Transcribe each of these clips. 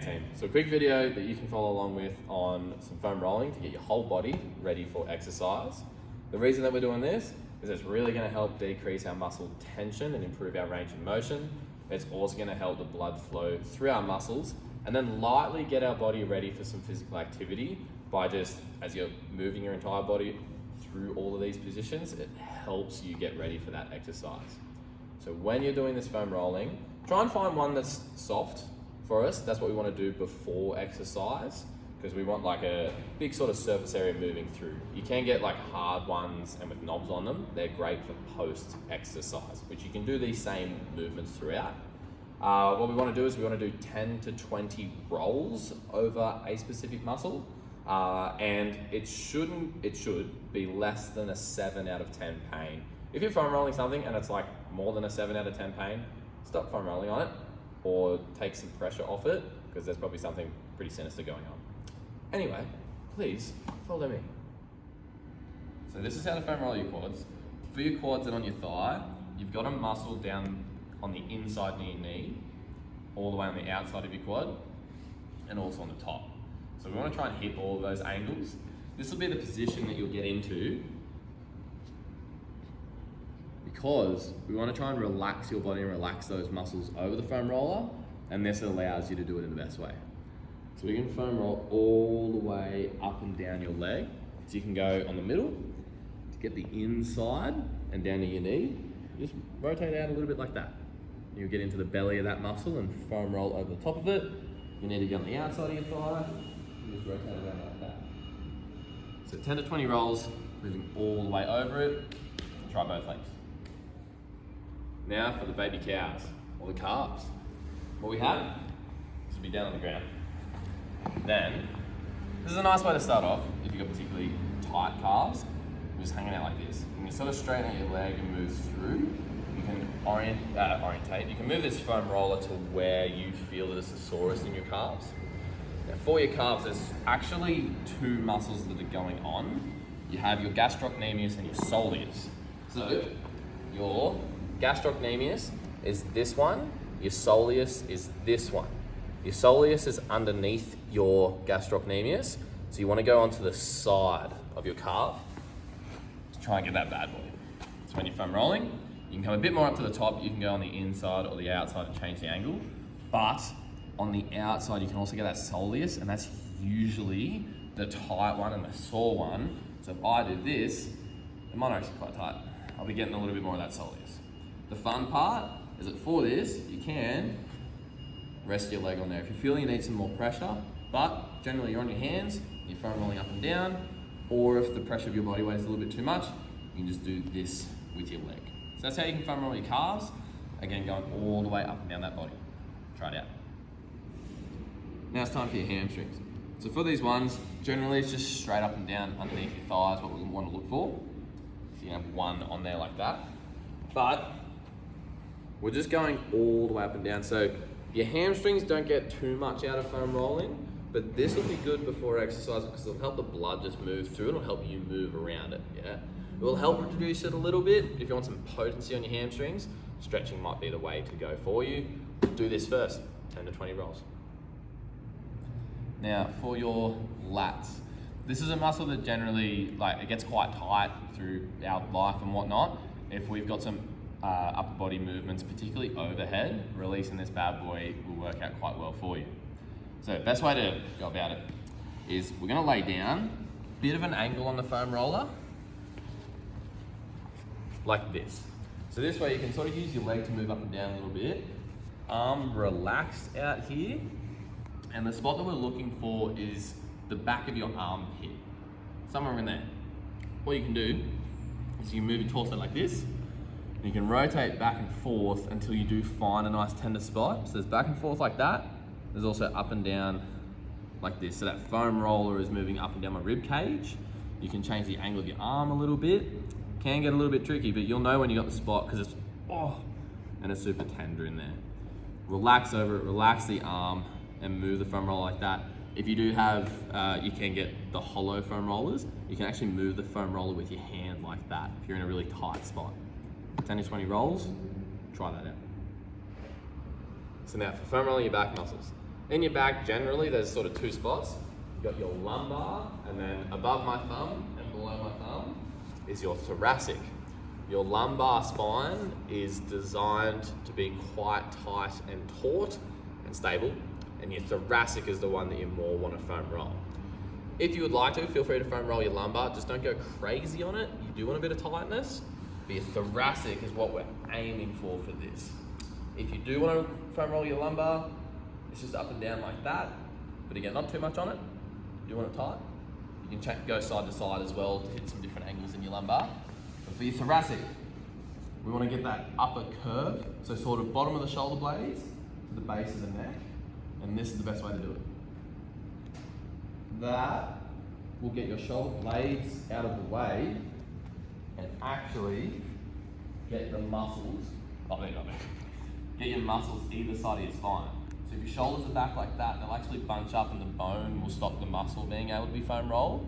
team. So a quick video that you can follow along with on some foam rolling to get your whole body ready for exercise. The reason that we're doing this is it's really going to help decrease our muscle tension and improve our range of motion. It's also going to help the blood flow through our muscles and then lightly get our body ready for some physical activity by just, as you're moving your entire body through all of these positions, it helps you get ready for that exercise. So when you're doing this foam rolling, try and find one that's soft for us. That's what we want to do before exercise, because we want like a big sort of surface area moving through. You can get like hard ones and with knobs on them. They're great for post-exercise, which you can do these same movements throughout. What we want to do is we want to do 10 to 20 rolls over a specific muscle. And it should be less than a 7 out of 10 pain. If you're foam rolling something and it's like more than a 7 out of 10 pain, stop foam rolling on it or take some pressure off it, because there's probably something pretty sinister going on. Anyway, please follow me. So this is how to foam roll your quads. For your quads and on your thigh, you've got a muscle down on the inside near your knee, all the way on the outside of your quad, and also on the top. So we want to try and hit all of those angles. This will be the position that you'll get into, because we want to try and relax your body and relax those muscles over the foam roller, and this allows you to do it in the best way. So we can foam roll all the way up and down your leg. So you can go on the middle to get the inside and down to your knee. Just rotate out a little bit like that. You'll get into the belly of that muscle and foam roll over the top of it. You need to get on the outside of your thigh. Just rotate it around like that. So 10 to 20 rolls, moving all the way over it. Try both legs. Now for the baby cows, or the calves. What we have is will be down on the ground. Then, this is a nice way to start off if you've got particularly tight calves. Just hanging out like this. When you sort of straighten out your leg and move through, you can orientate. You can move this foam roller to where you feel that it's the sorest in your calves. Now for your calves, there's actually two muscles that are going on. You have your gastrocnemius and your soleus. So your gastrocnemius is this one, your soleus is this one. Your soleus is underneath your gastrocnemius, so you want to go onto the side of your calf to try and get that bad boy. So when you're foam rolling, you can come a bit more up to the top, you can go on the inside or the outside and change the angle, but on the outside you can also get that soleus, and that's usually the tight one and the sore one. So if I do this, it might actually quite tight. I'll be getting a little bit more of that soleus. The fun part is that for this, you can rest your leg on there if you feel you need some more pressure, but generally you're on your hands, you're foam rolling up and down, or if the pressure of your body weight is a little bit too much, you can just do this with your leg. So that's how you can foam roll your calves, again going all the way up and down that body. Try it out. Now it's time for your hamstrings. So for these ones, generally it's just straight up and down underneath your thighs, what we want to look for. So you have one on there like that. But we're just going all the way up and down. So your hamstrings don't get too much out of foam rolling, but this will be good before exercise because it'll help the blood just move through. It'll help you move around it, yeah? It will help reduce it a little bit. If you want some potency on your hamstrings, stretching might be the way to go for you. Do this first, 10 to 20 rolls. Now for your lats, this is a muscle that generally, it gets quite tight through our life and whatnot. If we've got some upper body movements, particularly overhead, releasing this bad boy will work out quite well for you. So best way to go about it is we're going to lay down, bit of an angle on the foam roller, like this. So this way you can sort of use your leg to move up and down a little bit, arm relaxed out here, and the spot that we're looking for is the back of your armpit, somewhere in there. What you can do is you move your torso like this, and you can rotate back and forth until you do find a nice tender spot. So there's back and forth like that. There's also up and down like this. So that foam roller is moving up and down my rib cage. You can change the angle of your arm a little bit. Can get a little bit tricky, but you'll know when you got the spot because it's, and it's super tender in there. Relax over it, relax the arm, and move the foam roller like that. If you do have, you can get the hollow foam rollers. You can actually move the foam roller with your hand like that if you're in a really tight spot. 10 to 20 rolls, try that out. So now for foam rolling your back muscles, In your back, generally, there's sort of two spots. You've got your lumbar, and then above my thumb and below my thumb is your thoracic. Your lumbar spine is designed to be quite tight and taut and stable, and your thoracic is the one that you more want to foam roll. If you would like to, feel free to foam roll your lumbar, just don't go crazy on it. You do want a bit of tightness, but your thoracic is what we're aiming for this. If you do want to foam roll your lumbar, it's just up and down like that, but again, not too much on it. You want it tight. You can go side to side as well to hit some different angles in your lumbar. But for your thoracic, we want to get that upper curve, so sort of bottom of the shoulder blades to the base of the neck, and this is the best way to do it. That will get your shoulder blades out of the way and actually get the muscles, get your muscles either side of your spine. So if your shoulders are back like that, they'll actually bunch up and the bone will stop the muscle being able to be foam rolled.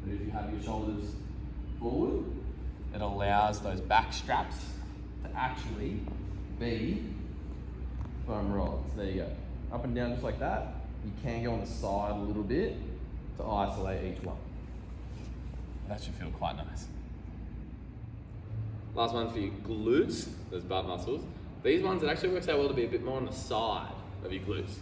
But if you have your shoulders forward, it allows those back straps to actually be foam rolled. So there you go. Up and down just like that. You can go on the side a little bit to isolate each one. That should feel quite nice. Last one for your glutes, those butt muscles. These ones, it actually works out well to be a bit more on the side of your glutes.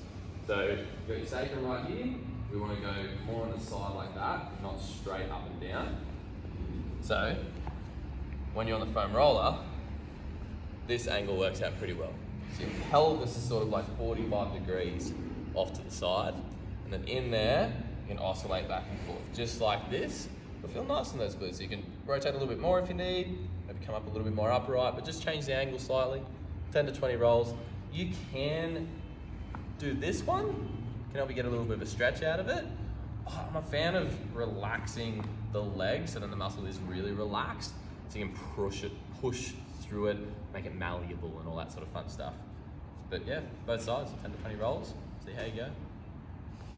So you've got your sacrum right here. We want to go more on the side like that, not straight up and down. So when you're on the foam roller, this angle works out pretty well. So your pelvis is sort of like 45 degrees off to the side. And then in there, you can oscillate back and forth, just like this. It'll feel nice in those glutes. So you can rotate a little bit more if you need, maybe come up a little bit more upright, but just change the angle slightly. 10 to 20 rolls. You can do this one, can help you get a little bit of a stretch out of it. I'm a fan of relaxing the leg so then the muscle is really relaxed, so you can push through it, make it malleable and all that sort of fun stuff. But yeah, both sides, 10 to 20 rolls, see how you go.